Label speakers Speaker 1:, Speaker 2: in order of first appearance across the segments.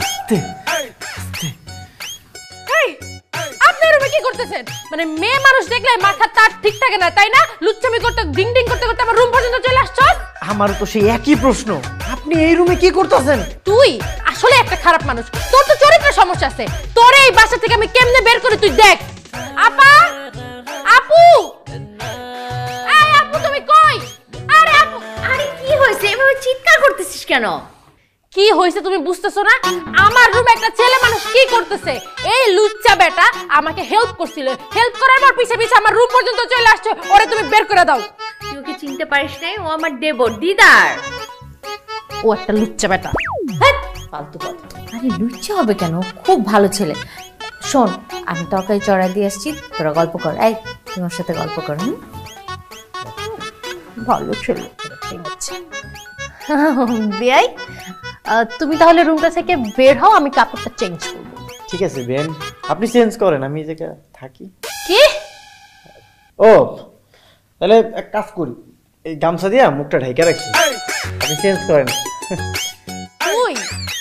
Speaker 1: আস্তে আস্তে।
Speaker 2: এই আপনি রুমে কি করতেছেন? মানে মেয়ে মানুষ দেখলে মাথা তার ঠিক থাকে না, তাই না? লুচ্চামি করতে ডিং ডিং করতে করতে আমার রুম পর্যন্ত চলে আসছো।
Speaker 1: আমারও তো সেই একই প্রশ্ন, আপনি এই রুমে কি করতেছেন?
Speaker 2: তুই আসলে একটা খারাপ মানুষ, তোর তো চরিত্রের সমস্যা আছে। তোর এই বাসা থেকে আমি কেমনে বের করি তুই দেখ। আপা, আপু, এই আপু তুমি কই? আরে আপু,
Speaker 3: আরে কি হয়েছে, এভাবে চিৎকার করতেছিস কেন?
Speaker 2: কি হয়েছে তুমি বুঝতেছো না? আমার রুমে একটা ছেলে মানুষ কি করতেছে? এই লুচ্চা বেটা আমাকে হেল্প করছিল, হেল্প করার পর পিছে পিছে আমার রুম পর্যন্ত চলে আসছে। ওরে তুমি বের করে দাও।
Speaker 3: তুই ওকে চিনতে পারিস নাই? ও আমার দেবর, দিদার।
Speaker 2: ও একটা লুচ্চা বেটা।
Speaker 3: ফালতু কথা। আরে লুচ্চা হবে কেন? খুব ভালো ছেলে। শোন, আমি তরকারি চড়া দিয়ে আসছি, তোরা গল্প কর। এই তোমার সাথে গল্প কর।
Speaker 2: ভালো ছেলে। বিয়াই, তুমি তাহলে রুমটা থেকে বের হও, আমি কাপড়টা চেঞ্জ করব।
Speaker 1: ঠিক আছে বেন, আপনি চেঞ্জ করেন, আমি এই জায়গায় থাকি।
Speaker 2: কি?
Speaker 1: ও তাহলে এক কাজ করি, এই গামছা দিয়া মুখটা ঢাইকা রাখি, আপনি চেঞ্জ করেন।
Speaker 2: তুই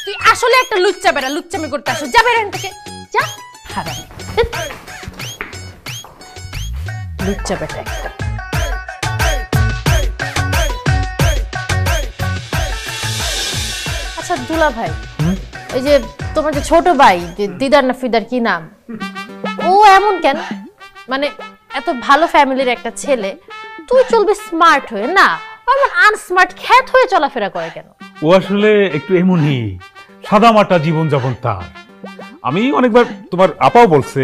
Speaker 2: তুই আসলে একটা লুচ্চা বেটা, লুচ্চামি করতে আসো। যা বের এখান থেকে, যা। হারামি লুচ্চা বেটা একটা। আচ্ছা দুলা ভাই, এই যে তোমার যে ছোট ভাই, যে দিদার না ফিদার কি নাম, ও এমন কেন? মানে এত ভালো ফ্যামিলির একটা ছেলে, তুই চলবি স্মার্ট হয়ে, না এমন আনস্মার্ট খ্যাত হয়ে চলাফেরা করে কেন?
Speaker 4: ও আসলে একটু এমনই সাদামাটা জীবনযাপন তার। আমি অনেকবার তোমার আপাও বলছে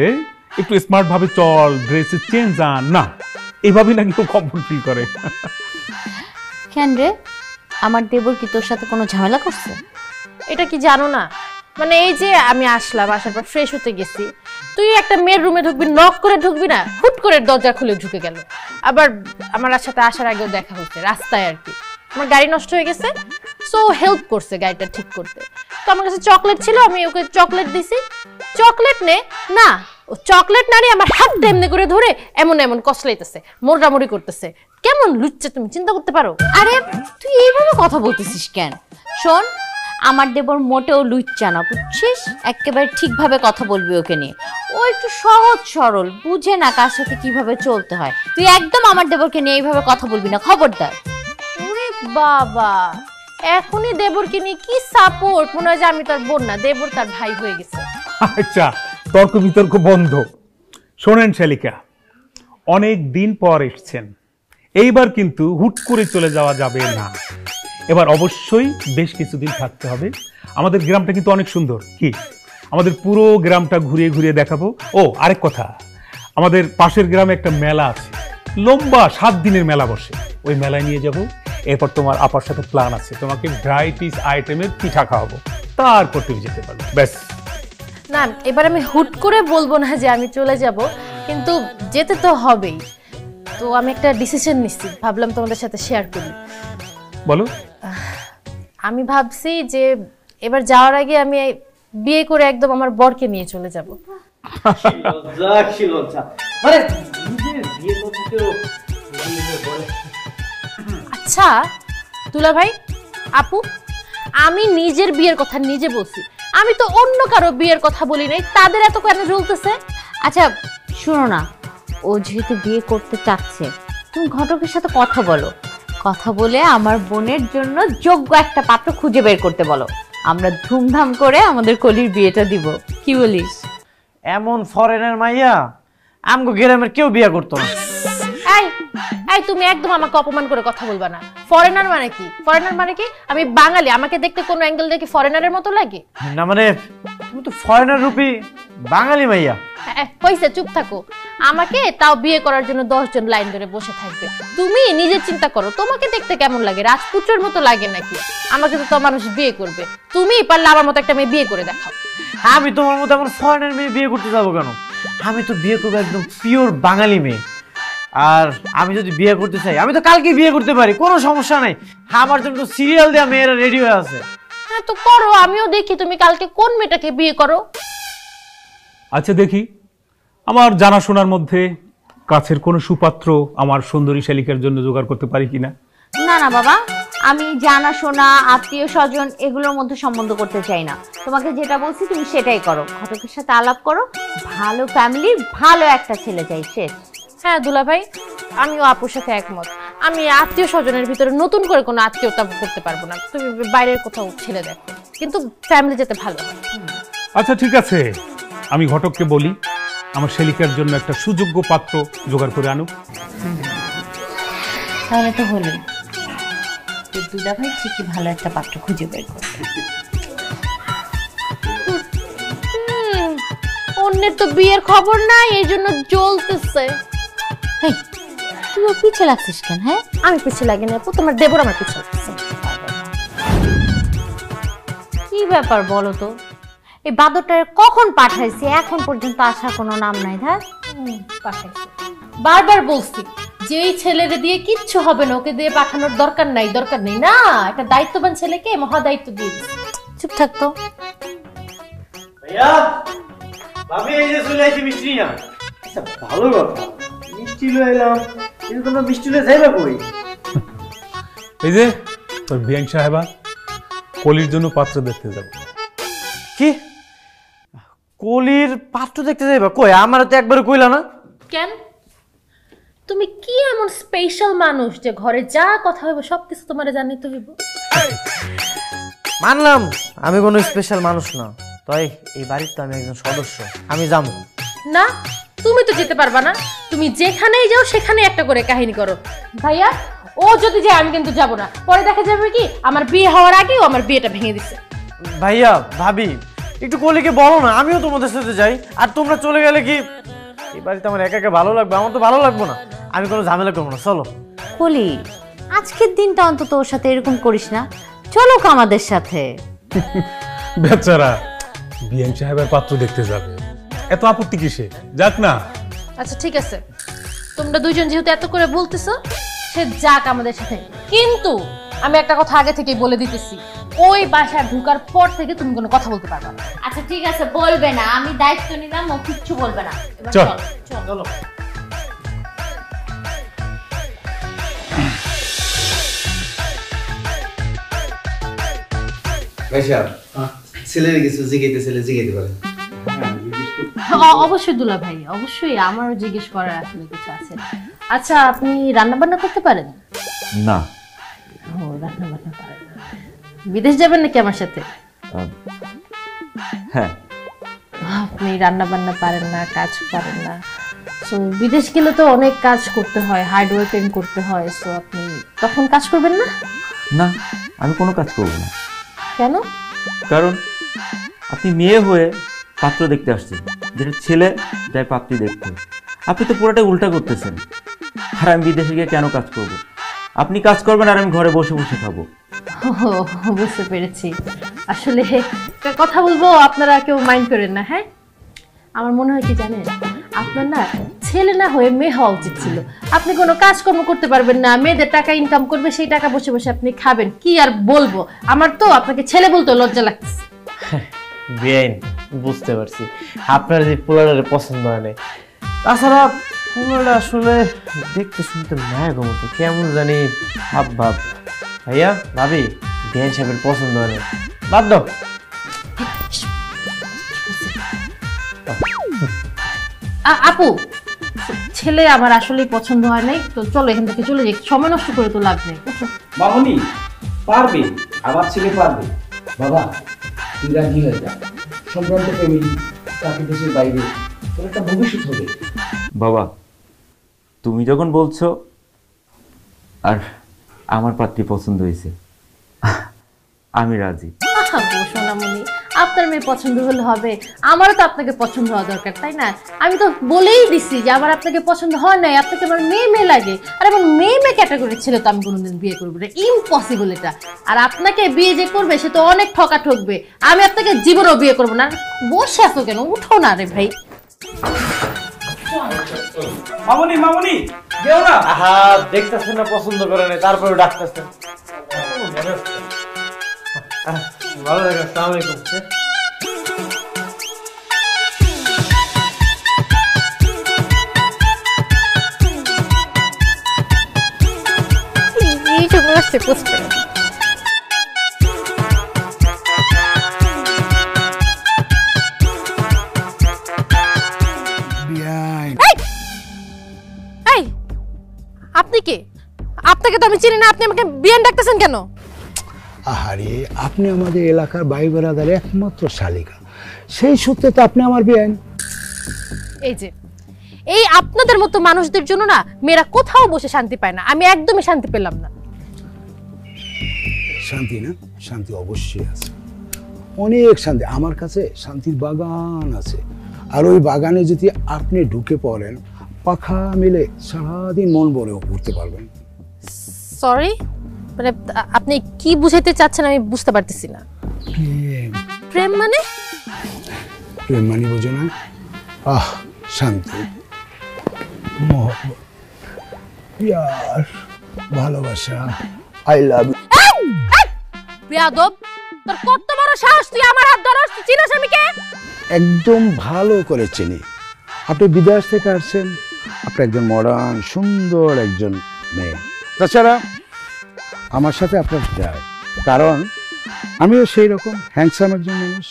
Speaker 4: একটু স্মার্ট ভাবে চল, ড্রেসে চেঞ্জ আন, না এইভাবেই নাকি ও কমফোর্ট ফিল করে।
Speaker 3: কেন রে, আমার দেবর কি তোর সাথে কোনো ঝামেলা করছে?
Speaker 2: এটা কি জানো না? মানে এই যে আমি আসলাম, আসার পর ফ্রেশ হতে গেছি, তুই একটা মেয়ের রুমে ঢুকবি, নক করে ঢুকবি না, হুট করে দরজা খুলে ঢুকে গেল। আবার আমার সাথে আসার আগেও দেখা হচ্ছে রাস্তায় আর কি। আমার গাড়ি নষ্ট হয়ে গেছে, সো হেল্প করছে গাড়িটা ঠিক করতে। তো আমার কাছে চকলেট ছিল, আমি ওকে চকলেট দিছি। চকলেট নে না, ও চকলেট না নিয়ে আমার হাতটা এমনি করে ধরে এমন এমন কসলাইতেছে, মোড়ামুড়ি করতেছে। কেমন লুচ্চা তুমি চিন্তা করতে পারো?
Speaker 3: আরে তুই এইভাবে কথা বলতেছিস কেন? শোন, আমার দেবর মোটেও লুচ্চা না, বুঝছিস? একেবারে ঠিকভাবে কথা বলবি ওকে নিয়ে। ও একটু সহজ সরল, বুঝে না কার সাথে কিভাবে চলতে হয়। তুই একদম আমার দেবরকে নিয়ে এইভাবে কথা বলবি না, খবরদার।
Speaker 2: ওরে বাবা, এখনই দেবরকে নিয়ে কি সাপোর্ট! মনে হয় যে আমি তার বোন না, দেবর তার ভাই হয়ে গেছে।
Speaker 4: আচ্ছা, তর্ক বিতর্ক বন্ধ। শোনেন শালিকা, অনেক দিন পর এসছেন, এইবার কিন্তু হুট করে চলে যাওয়া যাবে না। এবার অবশ্যই বেশ কিছুদিন থাকতে হবে। আমাদের গ্রামটা কিন্তু অনেক সুন্দর, কি আমাদের পুরো গ্রামটা ঘুরিয়ে ঘুরিয়ে দেখাবো। ও আরেক কথা, আমাদের পাশের গ্রামে একটা মেলা আছে, লম্বা 7 দিনের মেলা বসে, ওই মেলায় নিয়ে যাব। এরপর তোমার আপার সাথে প্ল্যান আছে, তোমাকে ভ্যারাইটিস আইটেমের পিঠা খাওয়াবো, তারপর তুমি যেতে পারবে। ব্যাস।
Speaker 2: না, এবার আমি হুট করে বলবো না যে আমি চলে যাব, কিন্তু যেতে তো হবেই। তো আমি একটা ডিসিশন নিচ্ছি, ভাবলাম তোমাদের সাথে শেয়ার করি।
Speaker 4: বলো।
Speaker 2: আমি ভাবছি যে এবার যাওয়ার আগে আমি বিয়ে করে একদম আমার বরকে নিয়ে চলে যাব। আচ্ছা দুলা ভাই, আপু, আমি নিজের বিয়ের কথা নিজে বলছি, আমি তো অন্য কারো বিয়ের কথা বলি নাই, তাদের এত কেন জ্বলতেছে?
Speaker 3: আচ্ছা শুনো না, ও যেহেতু বিয়ে করতে চাচ্ছে, তুমি ঘটকের সাথে কথা বলো, কথা বলে আমার বোনের জন্য যোগ্য একটা পাত্র খুঁজে বের করতে বলো। আমরা ধুমধাম করে আমাদের কলির বিয়েটা দিব, কি বলিস?
Speaker 1: এমন ফরেনের মাইয়া আমগো গ্রামের কেউ বিয়ে করতো না।
Speaker 2: এই এই তুমি একদম আমাকে অপমান করে কথা বলবা না। ফরেনার মানে কি? ফরেনার মানে কি? আমি বাঙালি, আমাকে দেখতে কোনো অ্যাঙ্গেল দেখে ফরেনারের মতো লাগে?
Speaker 1: না মানে তুমি তো ফরেনার রূপী বাঙালি মাইয়া।
Speaker 2: হইছে, চুপ থাকো। আমাকে তাও বিয়ে করার জন্য 10 জন লাইন ধরে বসে থাকবে। তুমি নিজে চিন্তা করো, তোমাকে দেখতে কেমন লাগে? রাজপুত্রের মতো লাগে নাকি? আমাকে তো মানুষ বিয়ে করবে, তুমি পারলে আমার মতো একটা মেয়ে বিয়ে করে দেখাও।
Speaker 1: আমি তোমার মতো এমন ফরেনার মেয়ে বিয়ে করতে যাবো কেন? আমি তো বিয়ে করবো একদম পিওর বাঙালি মেয়ে। আর আমি যদি বিয়ে করতে চাই, আমি তো কালকে বিয়ে করতে পারি, কোনো সমস্যা নাই। আমার জন্য তো সিরিয়াল দেওয়া মেয়েরা রেডি হয়ে আছে।
Speaker 2: হ্যাঁ তো করো, আমিও দেখি তুমি কালকে কোন মেয়েটাকে বিয়ে করো।
Speaker 4: আচ্ছা দেখি, আমার জানাশোনার মধ্যে কাছের কোনো সুপাত্র আমার সুন্দরী শালিকার জন্য জোগাড় করতে পারি কিনা।
Speaker 3: না না বাবা, আমি জানাশোনা আত্মীয় স্বজন এগুলোর মধ্যে সম্বন্ধ করতে চাই না। তোমাকে যেটা বলছি তুমি সেটাই করো, ঘটকের সাথে আলাপ করো, ভালো ফ্যামিলির ভালো একটা ছেলে চাই, শেষ।
Speaker 2: হ্যাঁ দুলাভাই, আমিও আপুর সাথে একমত। আমি আত্মীয় স্বজনের ভিতরে নতুন করে কোনো আত্মীয়তা করতে পারবো না। তুমি বাইরের কোথাও ছেলে দেখো, কিন্তু ফ্যামিলি যেতে ভালো হয়।
Speaker 4: আচ্ছা ঠিক আছে, আমি ঘটককে বলি আমার শেলিকার জন্য একটা সুযোগ্য পাত্র জোগাড় করে আনুক।
Speaker 3: তাহলে তো হলো, দুলাভাই ঠিকই ভালো একটা পাত্র খুঁজে বের করবে।
Speaker 2: অন্যের তো বিয়ের খবর নাই, এই জন্য জ্বলতেছে।
Speaker 3: তুই ওর পিছে লাগছিস কেন? হ্যাঁ,
Speaker 2: আমি পিছে লাগি না আপু, তোমার দেবর আমার পিছে লাগছে।
Speaker 3: কি ব্যাপার বলো তো? এই বাদরটার কখন পাঠাইছি, এখন পর্যন্ত আসার কোনো নাম নাই।
Speaker 2: পাঠাইছে, বারবার বলছি যে এই ছেলেরে দিয়ে কিচ্ছু হবে না, ওকে দিয়ে পাঠানোর দরকার নাই, দরকার নেই না। একটা দায়িত্ববান ছেলেকে মহা দায়িত্ব দিয়ে দিচ্ছে।
Speaker 3: চুপ থাকতো।
Speaker 1: ভাইয়া, ভাবি এই যে চলে আইছি মিষ্টি না। আচ্ছা ভালো কথা, মিষ্টি লয়ে এলাম, কিন্তু তোমরা মিষ্টি লয়ে যাইবা কই?
Speaker 4: এই যে তোর বিয়ান সাহেবা কলির জন্য পাত্র দেখতে যাব।
Speaker 1: কি কলির পাত্র দেখতে যাইবা? কই, আমার তো একবারও কইলা না।
Speaker 2: কেন? তুমি কি এমন স্পেশাল মানুষ যে ঘরে যা কথা হইব সবকিছু তোমারে জানিতে হইব?
Speaker 1: মানলাম আমি কোনো স্পেশাল মানুষ না, তাই এই বাড়ির তো আমি একজন সদস্য, আমি যাবো
Speaker 2: না। তুমি তো যেতে পারবা না, তুমি যেখানেই যাও সেখানে একটা করে কাহিনী করো। ভাইয়া, ও যদি যায় আমি কিন্তু যাব না। পরে দেখা যাবে কি আমার বিয়ে হওয়ার আগেও আমার বিয়েটা ভেঙে দিছে।
Speaker 1: ভাইয়া ভাবি একটু কলিকে বলো না, আমিও তোমাদের সাথে যাই। আর তোমরা চলে গেলে কি এই বাড়িতে আমার একা একা ভালো লাগবে? আমার তো ভালো লাগবে না, আমি কোনো ঝামেলা করবো না, চলো।
Speaker 3: কলি, আজকের দিনটা অন্তত ওর সাথে এরকম করিস না, চলো আমাদের সাথে।
Speaker 4: বেচারা বিয়ান সাহেবের পাত্র দেখতে যাবে, এত আপত্তি কিসে? যাক না।
Speaker 2: আচ্ছা ঠিক আছে, তোমরা দুইজন যেহেতু এত করে বলতেছো, সে যাক আমাদের সাথে। কিন্তু আমি একটা কথা আগে থেকেই বলে দিতেছি, ওই বাসায় ঢোকার পর থেকে তুমি কোনো কথা বলতে পারবে না।
Speaker 3: আচ্ছা ঠিক আছে, বলবে না, আমি দায়িত্ব নিলাম, ও কিচ্ছু বলবে না। এবার
Speaker 4: চল।
Speaker 1: চলো।
Speaker 5: ভাই সাহেব, ছেলের কিছু জিগাইতে ছেলে জিগাইতে পারে।
Speaker 2: অবশ্যই দুলা ভাই, অবশ্যই আমারও জিজ্ঞেস করার আসলে কিছু আছে। আচ্ছা, আপনি রান্না বান্না করতে পারেন?
Speaker 6: না।
Speaker 2: ও, রান্না বান্না পারেন না। বিদেশ যাবেন নাকি আমার সাথে?
Speaker 6: হ্যাঁ।
Speaker 2: আপনি রান্না বান্না পারেন না, কাজ পারেন না, সো বিদেশ গেলে তো অনেক কাজ করতে হয়, হার্ড ওয়ার্কিং করতে হয়, সো আপনি তখন কাজ করবেন না?
Speaker 6: না, আমি কোনো কাজ করব না।
Speaker 2: কেন?
Speaker 6: কারণ আপনি মেয়ে হয়ে পাত্র দেখতে আসছেন, যেটা ছেলে যায় পাত্রী দেখতে। আপনি তো পুরোটাই উল্টা করতেছেন। আর আমি বিদেশে গিয়ে কেন কাজ করব? আপনি কাজ করবেন আর আমি ঘরে বসে বসে খাবো।
Speaker 2: বুঝতে পেরেছি। আসলে একটা কথা বলবো, আপনারা কেউ মাইন্ড করেন না। হ্যাঁ, আমার মনে হয় কি জানেন, আপনার না ছেলে না হয়ে মেয়ে হওয়া উচিত ছিল। আপনি কোনো কাজকর্ম করতে পারবেন না, মেয়েদের টাকা ইনকাম করবে, সেই টাকা বসে বসে আপনি খাবেন। কি আর বলবো, আমার তো আপনাকে ছেলে বলতে লজ্জা লাগছে।
Speaker 1: বেআইন, বুঝতে পারছি আপনার যে পোলারে পছন্দ হয় না। তাছাড়া পোলাটা আসলে দেখতে শুনতে মায়ের মতো কেমন জানি ভাব ভাব। ভাইয়া ভাবি, বেআইন সাহেবের পছন্দ হয় না, বাদ দাও।
Speaker 2: আপু, ছেলে আমার আসলেই পছন্দ হয় নাই, তো চলো এখান থেকে চলে যাই, সময় নষ্ট করে তো লাভ নেই।
Speaker 5: মামুনি পারবে, আমার ছেলে পারবে। বাবা তুই রাজি হয়ে যা, সম্ভ্রান্ত ফ্যামিলি, তাকে দেশের বাইরে, তোর একটা ভবিষ্যৎ হবে।
Speaker 6: বাবা, তুমি যখন বলছো আর আমার পাত্রী পছন্দ হয়েছে, আমি রাজি।
Speaker 2: সোনামণি, আপনার মেয়ে পছন্দ হলে হবে, আমারও তো আপনাকে পছন্দ হওয়া দরকার, তাই না? আমি তো বলেই দিছি যে আমার আপনাকে পছন্দ হয় নাই, আপনাকে আমার মেয়ে মেয়ে লাগে। আর এমন মেয়ে মেয়ে ক্যাটাগরির ছেলে তো আমি কোনোদিন বিয়ে করবো না, ইম্পসিবল এটা। আর আপনাকে বিয়ে যে করবে সে তো অনেক ঠকা ঠকবে, আমি আপনাকে জীবনেও বিয়ে করবো না। বসে আছো কেন, উঠো না রে ভাই।
Speaker 5: মামুনি মামুনি দেও না।
Speaker 1: আহা, দেখতেছেন না পছন্দ করে না, তারপরে ডাকতেছেন। ভালো লাগে। আসসালামু আলাইকুম।
Speaker 2: এই জন্য আসছে পোস্ট করে আপনাকে তো আমি চিনি না, আপনি আমাকে বিয়ান ডাকতেছেন কেন?
Speaker 7: আহারে, আপনি আমাদের এলাকার ভাই বেড়াদার একমাত্র শালিকা, সেই সূত্রে তো আপনি আমার বিয়ান।
Speaker 2: এই যে এই আপনাদের মতো মানুষদের জন্য না মেয়েরা কোথাও বসে শান্তি পায় না, আমি একদমই শান্তি পেলাম না।
Speaker 7: শান্তি না? শান্তি অবশ্যই আছে, অনেক শান্তি। আমার কাছে শান্তির বাগান আছে, আর ওই বাগানে যদি আপনি ঢুকে পড়েন, পাখা মেলে সারাদিন মন ভরেও ঘুরতে পারবেন।
Speaker 2: সরি, মানে আপনি কি বুঝাইতে চাচ্ছেন আমি বুঝতে পারতেছি না।
Speaker 7: প্রেম।
Speaker 2: প্রেম মানে?
Speaker 7: প্রেম মানে বোঝো না? শান্তি, মহব্বত, প্যার, ভালোবাসা, আই লাভ ইউ।
Speaker 2: বেয়াদব, তোর কত বড় সাহস, তুই আমার হাত ধরস? তুই চিনিস আমি কে?
Speaker 7: একদম ভালো করে চিনি। আপনি বিদেশ থেকে আসছেন, আপনি একজন মডার্ন সুন্দর একজন মেয়ে। তাছাড়া আমার সাথে আপনার যায়, কারণ আমিও সেই রকম হ্যান্ডসাম একজন মানুষ।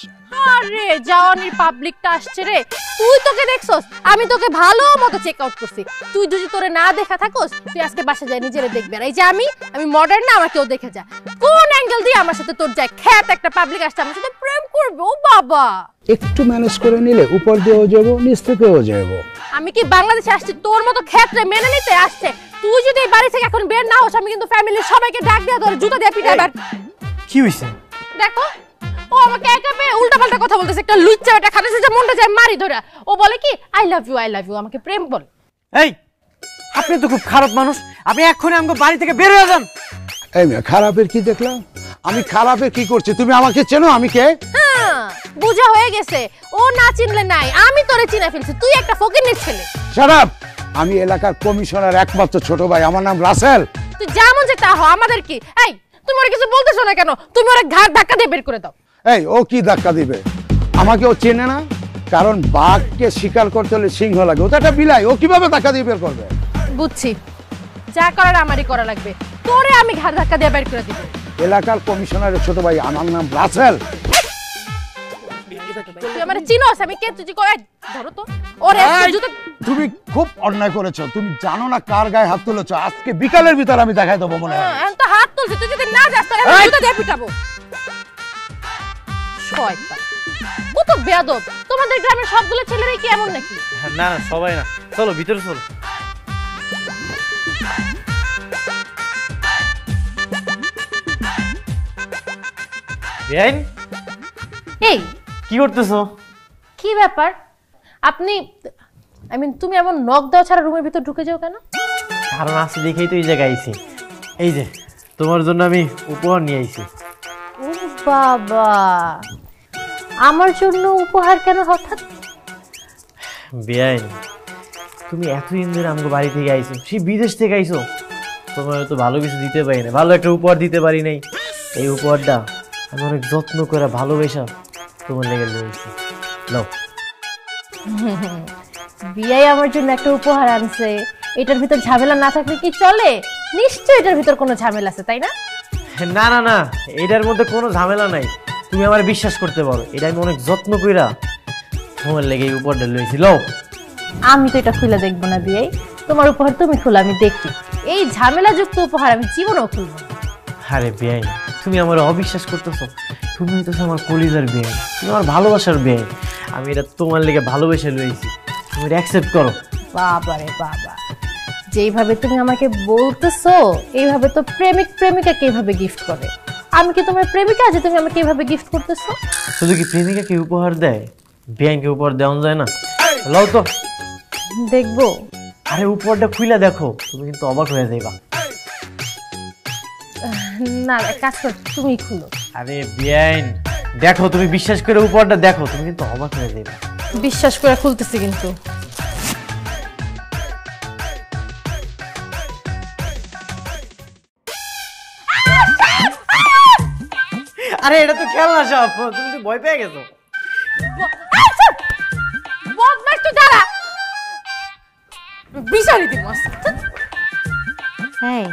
Speaker 2: আরে জাওয়ানির পাবলিকটা আসছে রে, তুই তোকে দেখছস? আমি তোকে ভালো মতো চেক আউট করছি। তুই যদি তোরে না দেখা থাকস, তুই আজকে বাসা যায় নিজেরে দেখবি। আর এই যে আমি মডার্ন না, আমাকেও দেখে যা। কোন অ্যাঙ্গেল দিয়ে আমার সাথে তোর যায়? খ্যাত একটা পাবলিক আসছে, আমার সাথে প্রেম করবে? ও বাবা,
Speaker 7: একটু ম্যানেজ করে নিলে উপর দিয়েও যাবো, নিচ থেকেও যাবো।
Speaker 2: আমি কি বাংলাদেশে আসছি তোর মতো ক্ষেত্রে মেনে নিতে আসছে? তুই যদি এই বাড়ি থেকে এখন বের না হোস, আমি কিন্তু ফ্যামিলির সবাইকে ডাক দিয়ে ধরে জুতা দিয়ে পিটাইবার।
Speaker 1: কি হইছে?
Speaker 2: দেখো, ও আমাকে একা পেয়ে উল্টাপাল্টা কথা বলতেছে। একটা লুচ্চা, একটা খাদেছে যে মনটা যায় মারি ধরে। ও বলে কি I love you, I love you, আমাকে প্রেম বলে।
Speaker 1: এই, আপনি তো খুব খারাপ মানুষ, আপনি এক্ষুনি আমাকে বাড়ি থেকে বের হয়ে যান।
Speaker 7: এই মেয়ে, খারাপের কি দেখলাম? আমি খারাপের কি করছি? তুমি আমাকে চেনো? আমি কে?
Speaker 2: হ্যাঁ, বুঝা হয়ে গেছে। ও না চিনলে নাই, আমি তোরে চিনে ফেলছি। তুই একটা ফকিন্নির ছেলে।
Speaker 7: Shut up! আমি এলাকার কমিশনার একমাত্র ছোট ভাই, আমার নাম রাসেল।
Speaker 2: তুই যেমন যে তা হ, আমাদের কি? এই, তুমি ওরে কিছু বলতেছো না কেন? তুমি ওরে ঘাড় ধাক্কা দিয়ে বের করে দাও।
Speaker 7: এই, ও কি ধাক্কা দিবে? আমাকে ও চেনে না, কারণ বাঘকে শিকার করতে হলে সিংহ লাগে। ও তো একটা বিলাই, ও কিভাবে ধাক্কা দিয়ে বের করবে?
Speaker 2: বুঝছি, যা করার আমারই করা লাগবে। তোরে আমি ঘাড় ধাক্কা দিয়ে বের করে দিব।
Speaker 7: এলাকার কমিশনারের ছোট ভাই, আমার নাম রাসেল।
Speaker 2: তুই আমারে চিনোস? আমি কে? তুই কই? ধরো তো ওরে জুতো।
Speaker 7: তুমি খুব অন্যায় করেছো, তুমি জানো না কার গায়ে হাত তুলেছো। আজকে বিকালের ভিতর আমি দেখাই দেবো মনে হয়।
Speaker 2: এখন তো হাত তুলছিস, তুই যদি না যাস তাহলে আমি জুতো দিয়ে পিটাবো। শয়তান, কত বেয়াদব! তোমাদের গ্রামের সবগুলো ছেলেরাই কি এমন নাকি?
Speaker 1: না না, সবাই না। চলো ভিতরে চলো। বেআইন,
Speaker 2: এই
Speaker 1: কি করতেছো?
Speaker 2: কি ব্যাপার? আপনি তুমি এমন নক দাও ছাড়া রুমের ভিতর ঢুকে যাও কেন?
Speaker 1: কারণ আসছে দেখেই তো এই জায়গায় আইছি। এই যে তোমার জন্য আমি উপহার নিয়ে আইছি।
Speaker 2: ও বাবা, আমার জন্য উপহার কেন হঠাৎ?
Speaker 1: বেআইন, তুমি এতদিন ধরে আমাকে বাড়ি থেকে আইছো, সেই বিদেশ থেকে আইছো, তোমার তো ভালো কিছু দিতে পারি না, ভালো একটা উপহার দিতে পারি নাই। এই উপহারটা আমি অনেক যত্ন করে ভালোবেসা তোমার লেগে লইছি। নাও।
Speaker 2: বিয়াই আমার জন্য একটা উপহার আনছে, এটার ভিতর ঝামেলা না থাকলে কি চলে? নিশ্চয়ই এটার ভিতর কোনো ঝামেলা আছে, তাই না?
Speaker 1: না না না, এটার মধ্যে কোনো ঝামেলা নাই, তুমি আমার বিশ্বাস করতে পারো। এটা আমি অনেক যত্ন কইরা তোমার লেগে এই উপহারটা লইছি। লও।
Speaker 2: আমি তো এটা খুলে দেখবো না বিয়াই, তোমার উপহার তুমি খুলে আমি দেখি। এই ঝামেলাযুক্ত উপহার আমি জীবনেও খুলবো না।
Speaker 1: আরে বেআইন, তুমি আমার অবিশ্বাস করতেছো? তুমি তো আমার কলিজার বেআইন, তুমি আমার ভালোবাসার বেআইন। আমি এটা তোমার লেগে ভালোবেসে লইছি, তুমি এটা অ্যাকসেপ্ট করো।
Speaker 2: বাবা রে বাবা, যেইভাবে তুমি আমাকে বলতেছো এইভাবে তো প্রেমিক প্রেমিকাকে এইভাবে গিফট করে। আমি কি তোমার প্রেমিকা যে তুমি আমাকে এইভাবে গিফট করতেছো?
Speaker 1: শুধু কি প্রেমিকাকে উপহার দেয়, বেআইনকে উপহার দেওয়া যায় না? লও তো
Speaker 2: দেখবো।
Speaker 1: আরে উপহারটা খুইলা দেখো, তুমি কিন্তু অবাক হয়ে যাইবা।
Speaker 2: না, কাজ কর, তুমি খুলো।
Speaker 1: আরে বেআইন দেখো, তুমি বিশ্বাস করে উপহারটা দেখো, তুমি কিন্তু অবাক হয়ে যাইবা।
Speaker 2: বিশ্বাস করে খুলতেছি কিন্তু।
Speaker 1: আরে এটা তো খেলনা সব, তুমি তো ভয় পেয়ে গেছো।
Speaker 2: বদমাশ, তুই দাঁড়া, বিশালি দিন মাস।
Speaker 3: এই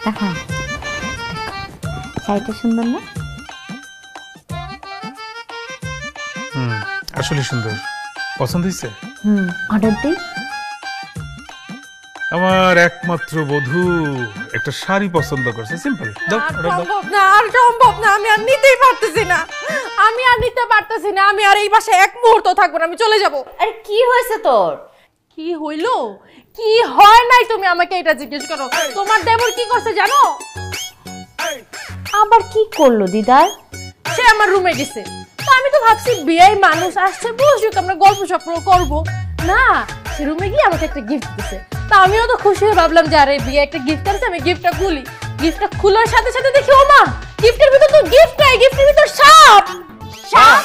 Speaker 3: দেখা, শাড়িটা সুন্দর না?
Speaker 4: আসলে সুন্দর, পছন্দ হয়েছে।
Speaker 3: অর্ডার দিই।
Speaker 4: আমার একমাত্র বধূ একটা শাড়ি পছন্দ করছে, সিম্পল।
Speaker 2: সম্ভব না, আর সম্ভব না, আমি আর নিতেই পারতেছি না, আমি আর নিতে পারতেছি না, আমি আর এই বাসায় এক মুহূর্ত থাকবো না, আমি চলে যাব।
Speaker 3: আরে কি হয়েছে তোর?
Speaker 2: কি হইলো কি হয় নাই তুমি আমাকে এটা জিজ্ঞেস করো। তোমার দেবর কি করছে জানো?
Speaker 3: আবার কি করলো দিদার?
Speaker 2: সে আমার রুমে গেছে। তো আমি তো ভাবছি বিয়ের মানুষ আসছে, বসুক, আমরা গল্প সপ্র করবো না। সে রুমে গিয়ে আমাকে একটা গিফট দিছে। তা আমিও তো খুশি হয়ে ভাবলাম যে আরে বিয়ে একটা গিফট আছে, আমি গিফটটা খুলি। গিফটটা খোলার সাথে সাথে দেখি ও মা, গিফটের ভিতর তো গিফট নাই, গিফটের ভিতর সাপ। সাপ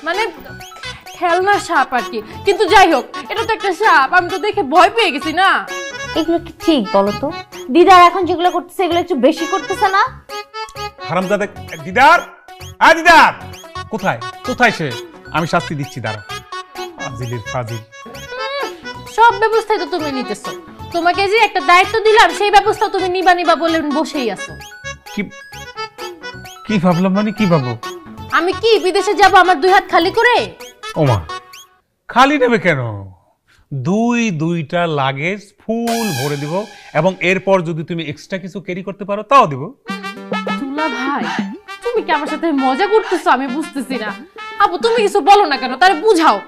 Speaker 2: মানে খেলনা সাপ আর কি, কিন্তু যাই হোক এটা তো একটা সাপ। আমি তো দেখে ভয় পেয়ে গেছি না।
Speaker 3: এগুলো কি ঠিক বলো তো? দিদার এখন যেগুলো করতেছে এগুলো একটু বেশি করতেছে না?
Speaker 4: হারামজাদা দিদার, দিদার কোথায় কোথায় সে? আমি শাস্তি দিচ্ছি, দাঁড়া। ফাজিলের ফাজিল।
Speaker 2: সব ব্যবস্থাই তো তুমি নিতেছো। তোমাকে যে একটা দায়িত্ব দিলাম সেই ব্যবস্থা তুমি নিবা নিবা বলে বসেই আছো।
Speaker 4: কি কি ভাবলাম মানে কি ভাবো?
Speaker 2: আমি কি বিদেশে যাব আমার দুই হাত খালি করে?
Speaker 4: ওমা, খালি নেবে কেন? দুইটা লাগেজ ফুল ভরে দিব, এবং এরপর যদি তুমি এক্সট্রা কিছু ক্যারি করতে পারো তাও দিব।
Speaker 2: দুলা ভাই, তুমি কি আমার সাথে মজা করতেছো? আমি বুঝতেছি না। আপু তুমি কিছু বলো না কেন, তারে বুঝাও।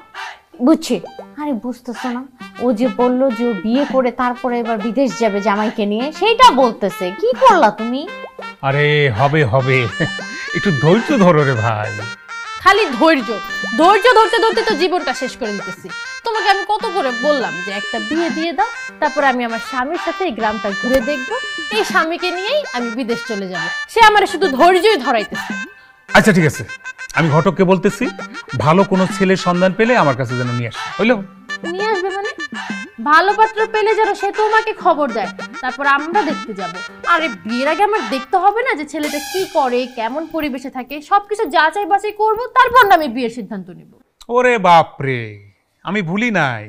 Speaker 3: বুঝছি। আরে বুঝতেছো না, ও যে বললো যে ও বিয়ে করে তারপরে এবার বিদেশ যাবে জামাইকে নিয়ে, সেইটা বলতেছে। কি করলা তুমি?
Speaker 4: আরে হবে হবে, একটু ধৈর্য ধরো রে ভাই।
Speaker 2: খালি ধৈর্য ধৈর্য ধরতে ধরতে তো জীবনটা শেষ করে দিতেছি। তোমাকে আমি কত করে বললাম যে একটা বিয়ে দিয়ে দাও, তারপর আমি আমার স্বামীর সাথে এই গ্রামটা ঘুরে দেখবো, এই স্বামীকে নিয়েই আমি বিদেশ চলে যাব। সে আমার শুধু ধৈর্যই ধরাইতেছে।
Speaker 4: আচ্ছা ঠিক আছে, আমি ঘটককে বলতেছি ভালো কোনো ছেলের সন্ধান পেলে আমার কাছে যেন নিয়ে আসে। হইলো?
Speaker 2: নিয়ে আসবে মানে? ভালো পাত্র পেলে যেন সে তোমাকে খবর দেয়, তারপর আমরা দেখতে যাব। আরে বিয়ের আগে আমার দেখতে হবে না যে ছেলেটা কি করে, কেমন পরিবেশে থাকে, সবকিছু যাচাই বাছাই করবো, তারপর না আমি বিয়ের সিদ্ধান্ত নিব।
Speaker 4: ওরে বাপরে, আমি ভুলি নাই।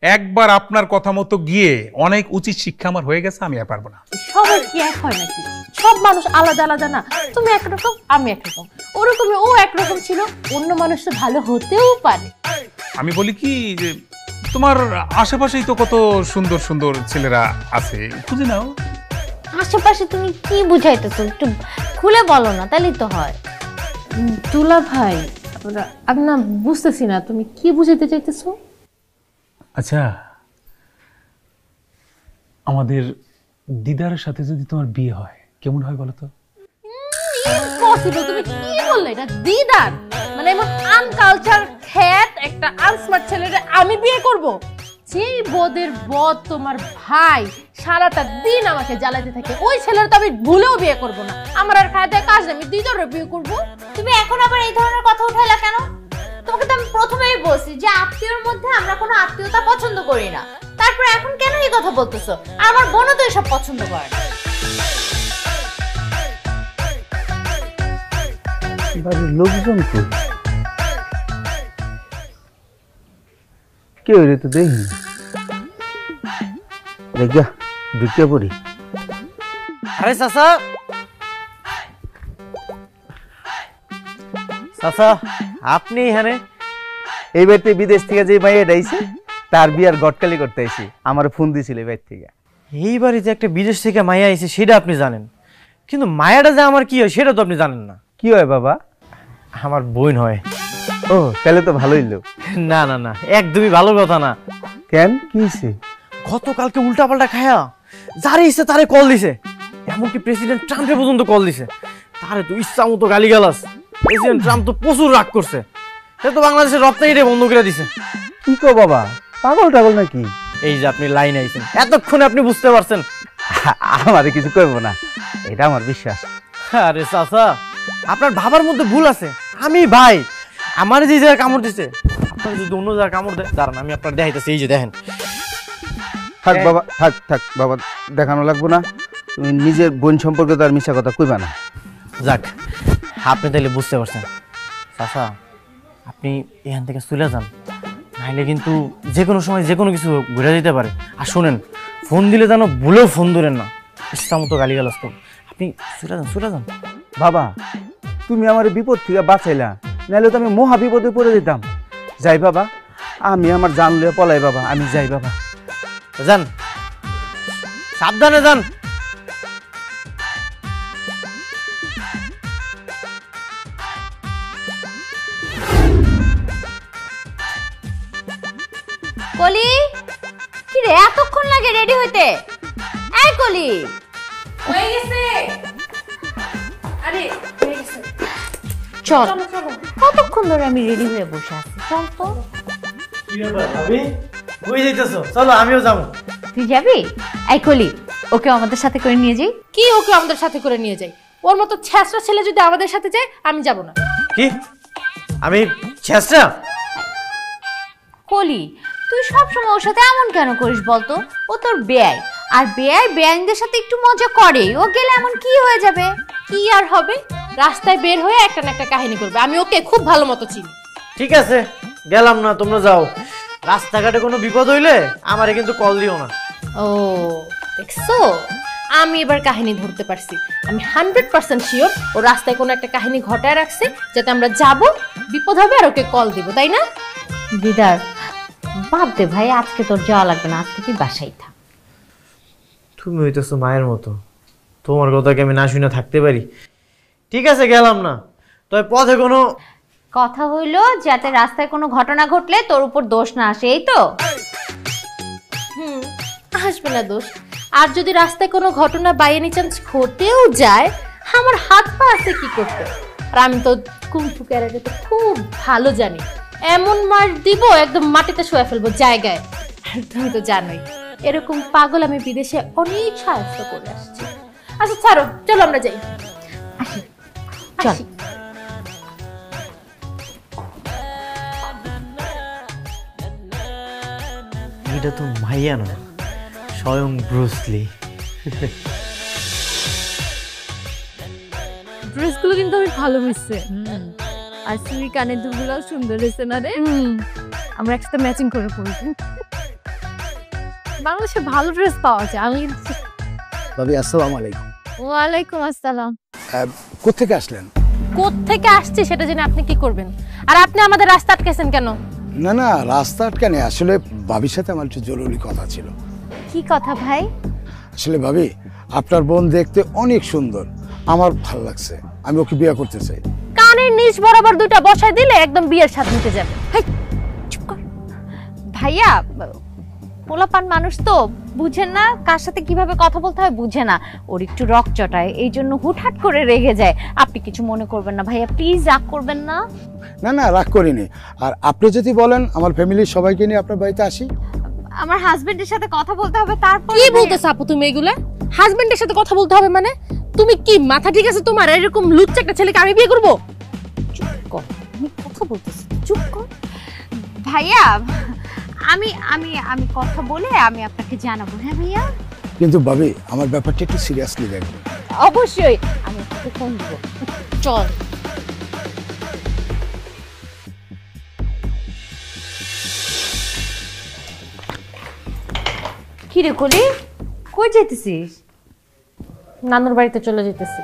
Speaker 4: একবার আপনার কথা মতো গিয়ে অনেক উচিত শিক্ষা আমার হয়ে গেছে, আমি আর পারবো না।
Speaker 2: সবাই কি এক হয় নাকি? সব মানুষ আলাদা আলাদা না? তুমি একরকম, আমি একরকম, ওরকমই ও একরকম ছিল, অন্য মানুষ তো ভালো হতেও পারে।
Speaker 4: আমি বলি কি যে তোমার আশেপাশেই তো কত সুন্দর সুন্দর ছেলেরা আছে, খুঁজে নাও।
Speaker 3: আশেপাশে তুমি কি বুঝাইতেছো? একটু খুলে বলো না, তাহলেই তো হয়।
Speaker 2: দুলা ভাই, আমি না বুঝতেছি না তুমি কি বুঝাইতে চাইতেছো।
Speaker 4: আচ্ছা, আমাদের দিদারের সাথে যদি তোমার বিয়ে হয় কেমন হয় বলো তো?
Speaker 2: ইম্পসিবল! তুমি কি বললে? এটা দিদার মানে এমন আনকালচার খ্যাত একটা আনস্মার্ট ছেলেরে আমি বিয়ে করব? যেই বদের বদ তোমার ভাই সারাটা দিন আমাকে জ্বালাতে থাকে, ওই ছেলের তো আমি ভুলেও বিয়ে করব না। আমার আর খায় দেয় কাজ নেই, আমি দিদারে বিয়ে করব।
Speaker 3: তুমি এখন আবার এই ধরনের কথা উঠাইলা কেন? তোমাকে তো আমি প্রথমেই বলছি যে আত্মীয়র মধ্যে আমরা কোনো আত্মীয়তা পছন্দ করি না, তারপর এখন কেন এই কথা বলতেছো? আর আমার বোনও তো এসব পছন্দ করে না।
Speaker 7: বাড়ির লোকজন কই? কেউ রে তো দেখি দেখা ঢুকে পড়ি।
Speaker 1: আরে চাচা, চাচা আপনি এখানে?
Speaker 8: এই বাড়িতে বিদেশ থেকে যে মাইয়া আইছে তার বিয়ার গটকালি করতে আইছি, আমার ফোন দিছিল এই বাড়ি থেকে।
Speaker 1: এই বাড়িতে একটা বিদেশ থেকে মায়া আইছে সেটা আপনি জানেন, কিন্তু মায়াটা যে আমার কি হয় সেটা তো আপনি জানেন না।
Speaker 8: কি হয় বাবা?
Speaker 1: আমার বোন হয়।
Speaker 8: ও তাহলে তো ভালোই লোক।
Speaker 1: না না না, একদমই ভালো কথা না।
Speaker 8: কেন, কি হয়েছে?
Speaker 1: গতকালকে উল্টাপাল্টা খায়া যারে ইচ্ছে তারে কল দিছে, এমনকি প্রেসিডেন্ট ট্রাম্পে পর্যন্ত কল দিছে। তারে তো ইচ্ছা মতো গালিগালাজ। প্রেসিডেন্ট ট্রাম্প তো প্রচুর রাগ করছে, সে তো বাংলাদেশের রপ্তানিটা বন্ধ করে দিছে।
Speaker 8: কি কো বাবা, পাগল টাগল নাকি?
Speaker 1: এই যে আপনি লাইন আইছেন, এতক্ষণে আপনি বুঝতে পারছেন।
Speaker 8: আমারে কিছু কইব না, এটা আমার বিশ্বাস।
Speaker 1: আরে চাচা, আপনার ভাবার মধ্যে ভুল আছে। আমি ভাই, আমার যে জায়গায় কামড় দিছে, আপনার যদি অন্য জায়গায় কামড় দেয়, দাঁড়ান আমি আপনার দেখাইতেছি। এই যে দেখেন।
Speaker 8: থাক বাবা, থাক থাক বাবা, দেখানো লাগবো না। তুমি নিজের বোন সম্পর্কে তো আর মিশা কথা কইবা না।
Speaker 1: যাক, আপনি তাইলে বুঝতে পারছেন। চাচা, আপনি এখান থেকে চলে যান, নাইলে কিন্তু যে কোনো সময় যে কোনো কিছু ঘুরে যেতে পারে। আর শোনেন, ফোন দিলে যেন ভুলেও ফোন ধরেন না, ইচ্ছা মতো গালিগালাজ করুন। আপনি চলে যান, চলে যান।
Speaker 8: বাবা, তুমি আমার বিপদ থেকে বাঁচাইলা, নাহলে তো আমি মহা বিপদে পড়ে যেতাম। যাই বাবা, আমি আমার জান লইয়া পলাই বাবা, আমি যাই বাবা।
Speaker 1: যান, সাবধানে যান।
Speaker 3: কলি, কি রে এতক্ষণ লাগে রেডি হইতে? এই কলি,
Speaker 2: হয়ে গেছে। আরে হয়ে গেছে।
Speaker 3: চল। কতক্ষণ ধরে আমি রেডি হয়ে বসে আছি, চল তো।
Speaker 1: কি ব্যাপার ভাবি, কই যাইতেছো? চলো আমিও যাবো।
Speaker 3: তুই যাবি? এই কলি, ওকে আমাদের সাথে করে নিয়ে যাই।
Speaker 2: কি ওকে আমাদের সাথে করে নিয়ে যাই? ওর মতো ছ্যাঁচড়া ছেলে যদি আমাদের সাথে যায় আমি যাব না।
Speaker 1: কি? আমি ছেঁচড়া?
Speaker 3: কলি, তুই সবসময় ওর সাথে এমন কেন করিস বলতো? ও তোর বেয়াই, আর বেয়াই বেয়াইনদের সাথে একটু মজা করে। ও গেলে এমন কি হয়ে যাবে?
Speaker 2: কি আর হবে, রাস্তায় বের হয়ে একটা না একটা কাহিনী করবে। আমি ওকে খুব ভালো মতো চিনি।
Speaker 1: ঠিক আছে, গেলাম না, তোমরা যাও। রাস্তাঘাটে কোনো বিপদ হইলে আমারে কিন্তু কল দিও না।
Speaker 2: ও দেখছো, আমি এবার কাহিনী ধরতে পারছি। আমি 100% শিওর ও রাস্তায় কোনো একটা কাহিনী ঘটায় রাখছে, যাতে আমরা যাব, বিপদ হবে আর ওকে কল দিব, তাই না?
Speaker 3: দিদার বাদ দে ভাই, আজকে তোর যাওয়া লাগবে না, আজকে তুই বাসায় থাক।
Speaker 1: তুমি হইতেছো মায়ের মতো, তোমার কথা কি আমি না শুনে থাকতে পারি? ঠিক আছে, গেলাম না। তবে পথে কোনো
Speaker 3: কথা হইলো যাতে রাস্তায় কোনো ঘটনা ঘটলে তোর উপর দোষ না আসে, এই তো?
Speaker 2: আসবে না দোষ। আর যদি রাস্তায় কোনো ঘটনা বাই এনি চান্স ঘটেও যায়, আমার হাত পা আছে কি করতে। আর আমি তো কুংফু ক্যারাটে তো খুব ভালো জানি, এমন মার দিব একদম মাটিতে শুয়ে ফেলবো জায়গায়। আর তুমি তো জানোই এরকম পাগল আমি বিদেশে অনেক সাহায্য করে আসছি। আচ্ছা ছাড়ো, চলো আমরা যাই।
Speaker 3: চল।
Speaker 1: এটা তো মাইয়া না, স্বয়ং ব্রুসলি।
Speaker 9: ড্রেসগুলো কিন্তু আমি ভালো মিশছে, আর চুরি কানের দুলগুলো সুন্দর হয়েছে না রে? আমরা একসাথে ম্যাচিং করে পড়বো। বাংলাদেশে ভালো ড্রেস পাওয়া যায়। আমি
Speaker 7: ভাবি আসসালামু আলাইকুম।
Speaker 9: ওয়ালাইকুম আসসালাম।
Speaker 7: কোত্থেকে আসলেন?
Speaker 2: কোত্থেকে আসছে সেটা জেনে আপনি কি করবেন? আর আপনি আমাদের রাস্তা আটকেছেন কেন?
Speaker 7: না না, রাস্তা আটকানে, আসলে ভাবির সাথে আমার একটু জরুরি কথা ছিল।
Speaker 3: কি কথা ভাই?
Speaker 7: আসলে ভাবি, আপনার বোন দেখতে অনেক সুন্দর, আমার ভালো লাগছে, আমি ওকে বিয়ে করতে চাই।
Speaker 2: কানের নিচ বরাবর দুইটা বসায় দিলে একদম বিয়ের স্বাদ নিতে যাবে।
Speaker 3: চুপ কর ভাইয়া, পোলাপান মানুষ তো, বুঝেন না কার সাথে কিভাবে কথা বলতে হয়, বুঝে না। ওর একটু রক চটায়, এই জন্য হুটহাট করে রেগে যায়। আপনি কিছু মনে করবেন না ভাইয়া, প্লিজ রাগ করবেন না।
Speaker 7: না না, রাগ করিনি। আর আপনি যদি বলেন আমার ফ্যামিলির সবাইকে নিয়ে আপনার বাড়িতে আসি।
Speaker 3: আমার হাজবেন্ডের সাথে কথা বলতে হবে, তারপর
Speaker 2: কি বলতেছ আপু তুমি এগুলা? হাজবেন্ডের সাথে কথা বলতে হবে মানে? তুমি কি মাথা ঠিক আছে তোমার? এরকম লুচ্চা একটা ছেলেকে আমি বিয়ে করব?
Speaker 3: চুপ কর, আমি কথা বলতেছি, চুপ কর ভাইয়া। আমি আমি আমি কথা বলে আমি আপনাকে জানাবো। হ্যাঁ ভাইয়া,
Speaker 7: কিন্তু ভাবি আমার ব্যাপারটা একটু সিরিয়াসলি দেখবেন।
Speaker 3: অবশ্যই আমি আপনাকে ফোন দিব। চল। কি রে কলি, কই যেতেছিস?
Speaker 2: নানুর বাড়িতে চলে যেতেছি।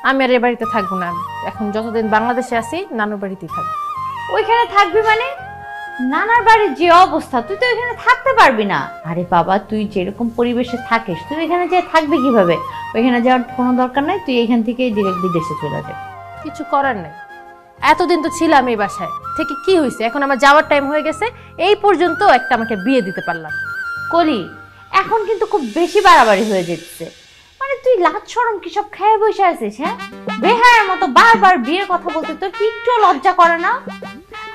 Speaker 2: আমি আর এ বাড়িতে থাকবো না। এখন যতদিন বাংলাদেশে আছি নানুর বাড়িতেই থাকবো।
Speaker 3: ওইখানে থাকবি মানে? নানার বাড়ির যে অবস্থা, তুই তো এখানে থাকতে পারবি না। আরে বাবা, তুই যেরকম পরিবেশে থাকিস, তুই এখানে যে থাকবি কিভাবে? ওইখানে যাওয়ার কোনো দরকার নাই, তুই এখান থেকে ডিরেক্ট বিদেশে চলে যাবি।
Speaker 2: কিছু করার নেই, এতদিন তো ছিলাম এই বাসায় থেকে, কি হয়েছে? এখন আমার যাওয়ার টাইম হয়ে গেছে। এই পর্যন্ত একটা আমাকে বিয়ে দিতে পারলাম।
Speaker 3: কলি, এখন কিন্তু খুব বেশি বাড়াবাড়ি হয়ে যাচ্ছে। মানে তুই লাজ শরম কি সব খেয়ে বসে আছিস? হ্যাঁ, বেহায়ের মতো বারবার বিয়ের কথা বলতে তোর কি একটু লজ্জা করে না?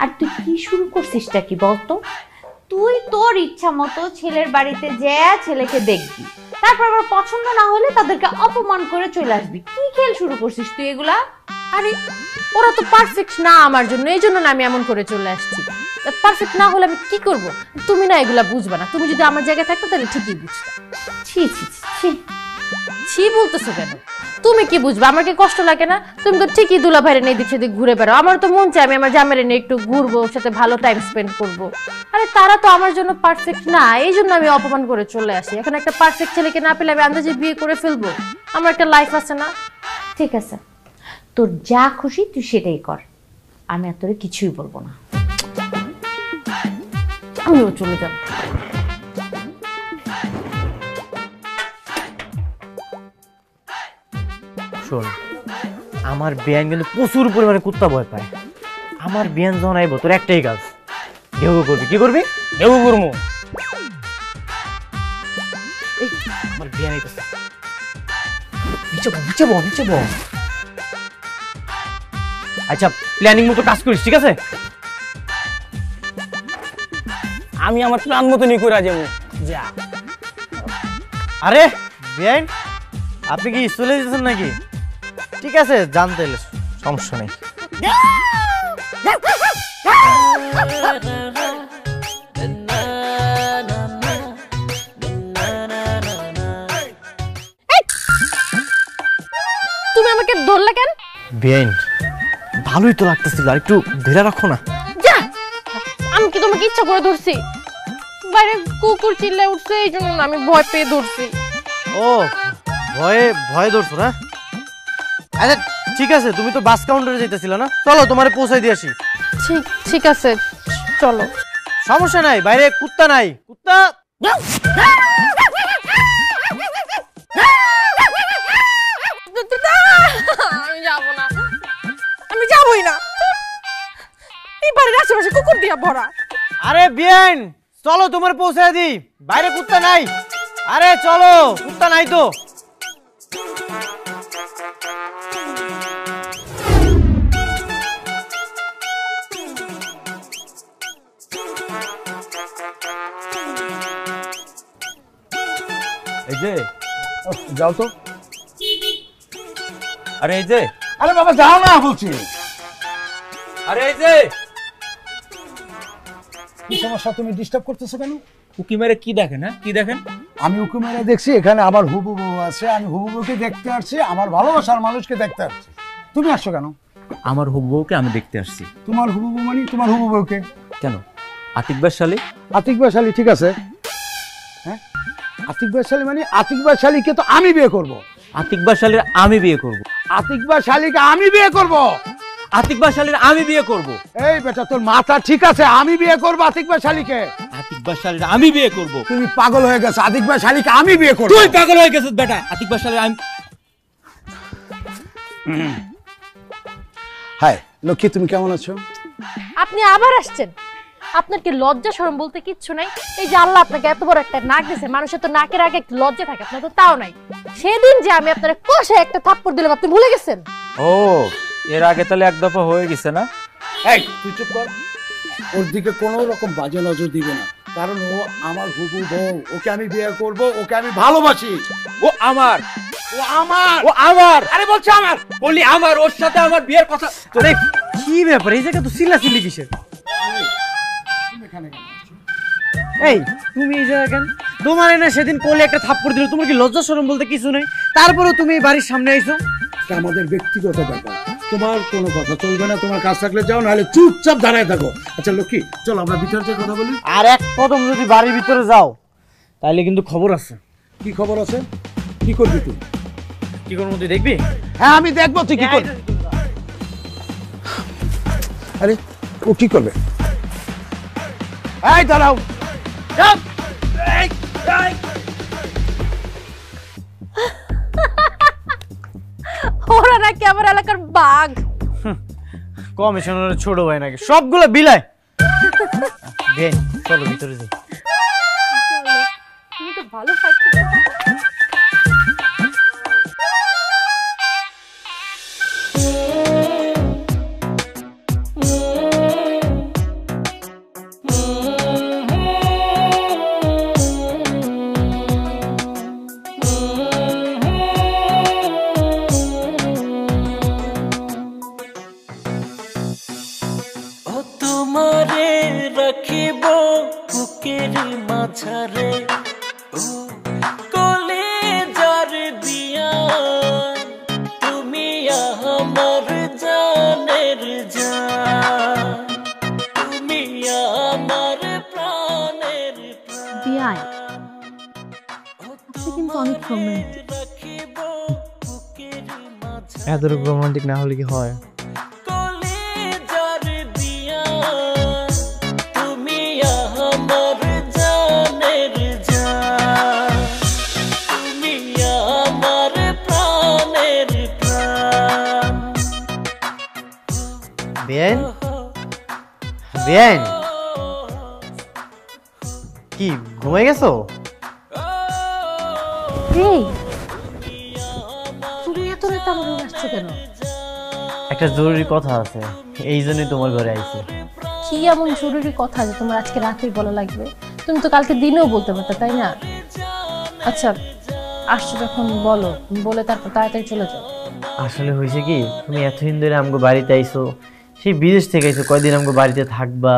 Speaker 3: আর তুই কি শুরু করছিসটা কি বলতো? তুই তোর ইচ্ছা মতো ছেলের বাড়িতে যা ছেলেকে দেখবি, তারপর আবার পছন্দ না হলে তাদেরকে অপমান করে চলে আসবি। কি খেল শুরু করছিস তুই এগুলা?
Speaker 2: আরে ওরা তো পারফেক্ট না আমার জন্য, এই জন্য না আমি এমন করে চলে আসছি। পারফেক্ট না হলে আমি কি করব? তুমি না এগুলা বুঝবা না। তুমি যদি আমার জায়গায় থাকতো তাহলে ঠিকই বুঝতে।
Speaker 3: ছি ছি ছি,
Speaker 2: ছি বলতেছো কেন? তুমি কি বুঝবা? আমার কি কষ্ট লাগে না? তুমি তো ঠিকই দুলা ভাইরে নিয়ে দিক সেদিক ঘুরে বেড়াও। আমার তো মন চায় আমি আমার জামাইরে নিয়ে একটু ঘুরবো, ওর সাথে ভালো টাইম স্পেন্ড করবো। আরে তারা তো আমার জন্য পারফেক্ট না, এই জন্য আমি অপমান করে চলে আসি। এখন একটা পারফেক্ট ছেলেকে না পেলে আমি আন্দাজে বিয়ে করে ফেলবো? আমার একটা লাইফ আছে না?
Speaker 3: ঠিক আছে, তোর যা খুশি তুই সেটাই কর, আমি আর তোরে কিছুই বলবো না।
Speaker 2: আমিও চলে যাবো।
Speaker 1: শোন, আমার বিয়ান কিন্তু প্রচুর পরিমাণে কুত্তা ভয় পায়। আমার বিয়ান যখন আইব তোর একটাই কাজ, ঘেউ করবি। কি করবি?
Speaker 4: ঘেউ করবো।
Speaker 1: আমার বিয়ান আইতেছে, নিচে বল। আচ্ছা, প্ল্যানিং মতো কাজ করিস, ঠিক আছে?
Speaker 10: আমি আমার প্ল্যান মতো নিয়ে করে যাবো। যা।
Speaker 1: আরে বিয়ান, আপনি কি চলে যেতেছেন নাকি? ঠিক আছে, জানতে এলে সমস্যা নেই।
Speaker 2: তুমি আমাকে ধরলে কেন?
Speaker 1: বিয়ান, ভালোই তো লাগতেছিল, আর একটু ধরে রাখো না।
Speaker 2: যা, আমি কি তোমাকে ইচ্ছা করে ধরছি? বাইরে কুকুর চিল্লায় উঠছে, এই জন্য আমি ভয় পেয়ে ধরছি।
Speaker 1: ও, ভয়ে ধরছো না? আচ্ছা ঠিক আছে, তুমি তো বাস কাউন্টারে যাইতেছিল না, চলো তোমারে পৌঁছাই দিয়ে আসি।
Speaker 2: ঠিক আছে, চলো।
Speaker 1: সমস্যা নাই, বাইরে কুত্তা নাই। কুত্তা
Speaker 2: আমি যাবো না, আমি যাবোই না। এই বাড়ির আশেপাশে কুকুর দিয়া ভরা।
Speaker 1: আরে বিয়ান, চলো তোমার পৌঁছাই দিই, বাইরে কুত্তা নাই। আরে চলো, কুত্তা নাই তো।
Speaker 6: এই যে,
Speaker 7: যাও তো।
Speaker 6: আরে এই যে,
Speaker 7: আরে বাবা যাও না বলছি।
Speaker 6: আরে এই যে,
Speaker 7: কি সমস্যা, তুমি ডিস্টার্ব করতেছো কেন?
Speaker 6: উকি মেরে কি দেখেন? হ্যাঁ, কি দেখেন?
Speaker 7: আমি উকি মেরে দেখছি এখানে আমার হুবু বউ আছে, আমি হুবু বউকে দেখতে আসছি, আমার ভালোবাসার মানুষকে দেখতে আসছি। তুমি আসছো কেন?
Speaker 6: আমার হুবু বউকে আমি দেখতে আসছি।
Speaker 7: তোমার হুবু বউ মানে তোমার হুবু বউকে?
Speaker 6: কেন? আতিকবার শালী।
Speaker 7: আতিকবার শালী, ঠিক আছে। হ্যাঁ, আতিকবার শালী মানে আতিকবার শালীকে তো আমি বিয়ে করব।
Speaker 6: আতিকবার শালীর আমি বিয়ে করব।
Speaker 7: আতিকবার শালীকে আমি বিয়ে করব।
Speaker 6: আতিকবার শালীর আমি বিয়ে করব।
Speaker 7: এই বেটা, তোর মাথা ঠিক আছে? আমি বিয়ে করব আতিকবার শালীকে।
Speaker 6: আতিকবার শালীর আমি বিয়ে করব।
Speaker 7: তুমি পাগল হয়ে গেছো, আতিকবার শালীকে আমি বিয়ে করব।
Speaker 6: তুই পাগল হয়ে গেছিস বেটা। আতিকবার শালীর আমি।
Speaker 7: হাই লক্ষ্মী, তুমি কেমন আছো?
Speaker 2: আপনি আবার আসছেন? আপনার কি লজ্জা শরম বলতে কিচ্ছু নাই? এই যে আল্লাহ আপনাকে এত বড় একটা নাক দিয়েছে, মানুষের তো নাকের আগে একটু লজ্জা থাকে, আপনার তো তাও নাই। সেদিন যে আমি আপনার কষে একটা থাপ্পড় দিলাম, আপনি ভুলে গেছেন?
Speaker 6: ও, এর আগে তাহলে এক দফা হয়ে গেছে না?
Speaker 7: এই তুই চুপ কর, ওর দিকে কোনো রকম বাজে নজর দিবে না, কারণ ও আমার হুবু বউ, ওকে আমি বিয়ে করব, ওকে আমি ভালোবাসি।
Speaker 6: ও আমার,
Speaker 7: ও আমার,
Speaker 6: ও আমার।
Speaker 7: আরে বলছে আমার,
Speaker 6: বলি আমার, ওর সাথে আমার বিয়ের কথা।
Speaker 1: আরে কি ব্যাপার, এই জায়গা তো চিল্লাচিল্লি কিসের? এই তুমি এই জায়গা কেন? তোমার না সেদিন কোলে একটা থাপ্পড় দিল, তোমার কি লজ্জা শরম বলতে কিছু নেই? তারপরেও তুমি এই বাড়ির সামনে আইছো।
Speaker 7: এটা আমাদের ব্যক্তিগত ব্যাপার, তোমার কোনো কথা চলবে না। তোমার কাজ থাকলে যাও, নাহলে চুপচাপ দাঁড়ায় থাকো। আচ্ছা লক্ষ্মী, চল আমরা ভিতরে যে কথা বলি।
Speaker 1: আর এক কদম যদি বাড়ির ভিতরে যাও তাহলে কিন্তু খবর আছে।
Speaker 7: কি খবর আছে? কি করবি তুই?
Speaker 1: কি করবো তুই দেখবি?
Speaker 7: হ্যাঁ আমি দেখবো, তুই কি করবি? আরে ও কি করবে? এই দাঁড়াও,
Speaker 2: ওরা নাকি আমার এলাকার বাঘ।
Speaker 1: কমিশনারের ছোট ভাই নাকি, সবগুলো বিলায়। চলো ভিতরে যাই।
Speaker 2: তুমি তো ভালো ফাইট করতে পারো।
Speaker 11: তোমারে রাখিব বুকের মাঝারে, ও কলেজার দিয়া, তুমি আমার জানের জান, তুমি আমার প্রাণের
Speaker 9: বিয়াই, আপনি কিন্তু অনেক রোমান্টিক।
Speaker 1: এতটুকু রোমান্টিক না হলে কি হয়? বেন বেন কি ঘুমাই গেছো?
Speaker 2: এই তুমি এত রাতে আমার রুমে আসছো কেন?
Speaker 1: একটা জরুরি কথা আছে, এই জন্যই তোমার ঘরে আইছি।
Speaker 2: কি এমন জরুরি কথা যে তোমার আজকে রাতেই বলা লাগবে? তুমি তো কালকে দিনেও বলতে পারতে, তাই না? আচ্ছা আসছো যখন বলো, বলে তারপর তাড়াতাড়ি চলে যাও।
Speaker 1: আসলে হয়েছে কি, তুমি এতদিন ধরে আমগো বাড়িতে আইছো, সেই বিদেশ থেকে আইছো, কয়দিন আমগো বাড়িতে থাকবা,